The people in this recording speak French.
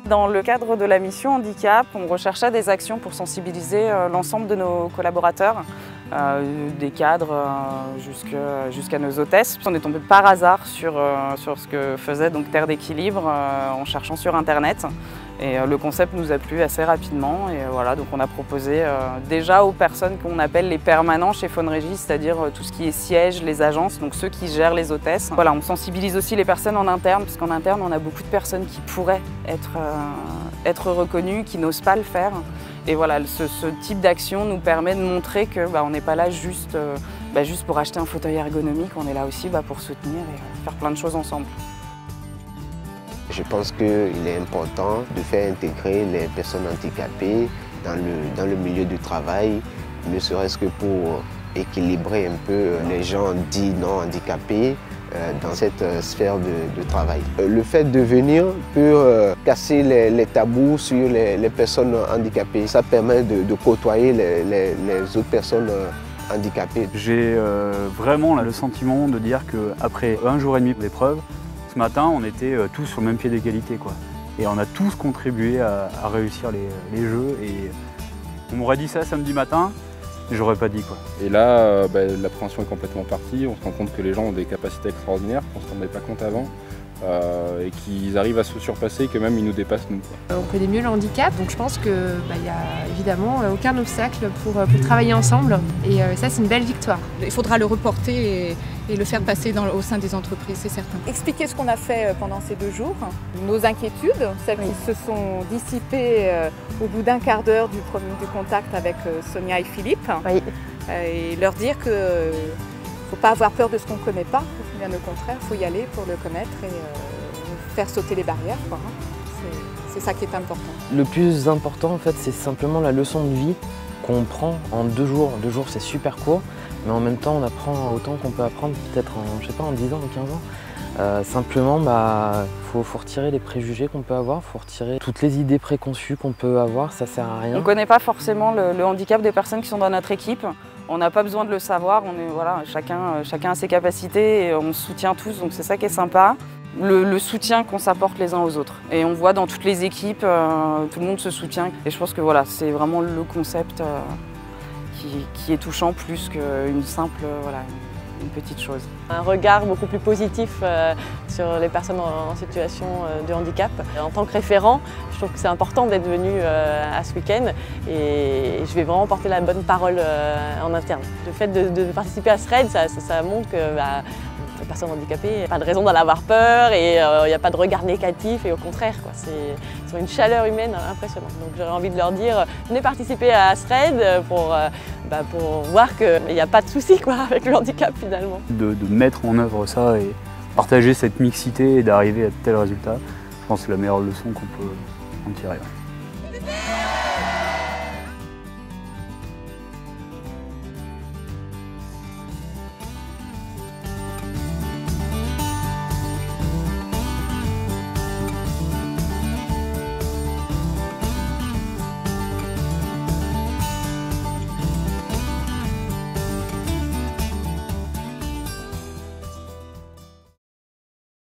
Dans le cadre de la mission handicap, on recherchait des actions pour sensibiliser l'ensemble de nos collaborateurs, des cadres jusqu'à nos hôtesses. On est tombé par hasard sur ce que faisait donc Terre d'équilibre en cherchant sur internet. Et le concept nous a plu assez rapidement et voilà, donc on a proposé déjà aux personnes qu'on appelle les permanents chez Faune Régie, c'est-à-dire tout ce qui est siège, les agences, donc ceux qui gèrent les hôtesses. Voilà, on sensibilise aussi les personnes en interne, parce qu'en interne on a beaucoup de personnes qui pourraient être reconnues, qui n'osent pas le faire. Et voilà, ce type d'action nous permet de montrer que on n'est pas là juste pour acheter un fauteuil ergonomique, on est là aussi pour soutenir et faire plein de choses ensemble. Je pense qu'il est important de faire intégrer les personnes handicapées dans le milieu du travail, ne serait-ce que pour équilibrer un peu les gens dits non handicapés dans cette sphère de travail. Le fait de venir peut casser les tabous sur les personnes handicapées. Ça permet de côtoyer les autres personnes handicapées. J'ai vraiment le sentiment de dire qu'après 1 jour et demi d'épreuve, ce matin, on était tous sur le même pied d'égalité, quoi. Et on a tous contribué à réussir les jeux. Et on m'aurait dit ça samedi matin, j'aurais pas dit, quoi. Et là, l'appréhension est complètement partie. On se rend compte que les gens ont des capacités extraordinaires, qu'on ne se rendait pas compte avant. Et qu'ils arrivent à se surpasser et que même ils nous dépassent nous. On connaît mieux le handicap, donc je pense qu'il n'y a évidemment aucun obstacle pour travailler ensemble et ça c'est une belle victoire. Il faudra le reporter et le faire passer au sein des entreprises, c'est certain. Expliquer ce qu'on a fait pendant ces 2 jours, nos inquiétudes, celles qui se sont dissipées au bout d'1 quart d'heure du contact avec Sonia et Philippe, et leur dire qu'il ne faut pas avoir peur de ce qu'on ne connaît pas, bien au contraire, il faut y aller pour le connaître et faire sauter les barrières, quoi. C'est ça qui est important. Le plus important en fait, c'est simplement la leçon de vie qu'on prend en 2 jours. 2 jours c'est super court, mais en même temps on apprend autant qu'on peut apprendre peut-être en 10 ans, en 15 ans. Simplement, faut retirer les préjugés qu'on peut avoir, faut retirer toutes les idées préconçues qu'on peut avoir, ça sert à rien. On ne connaît pas forcément le handicap des personnes qui sont dans notre équipe. On n'a pas besoin de le savoir, chacun a ses capacités et on se soutient tous, donc c'est ça qui est sympa. Le soutien qu'on s'apporte les uns aux autres. Et on voit dans toutes les équipes, tout le monde se soutient. Et je pense que voilà, c'est vraiment le concept qui est touchant plus qu'une simple une petite chose. Un regard beaucoup plus positif sur les personnes en situation de handicap. En tant que référent, je trouve que c'est important d'être venu à ce week-end et je vais vraiment porter la bonne parole en interne. Le fait de participer à ce raid, ça montre que les personnes handicapées, il n'y a pas de raison d'en avoir peur et il n'y a pas de regard négatif et au contraire, ils ont une chaleur humaine impressionnante. Donc j'aurais envie de leur dire, venez participer à ce raid pour voir qu'il n'y a pas de souci avec le handicap finalement. De mettre en œuvre ça et partager cette mixité et d'arriver à de tels résultats, je pense que c'est la meilleure leçon qu'on peut en tirer.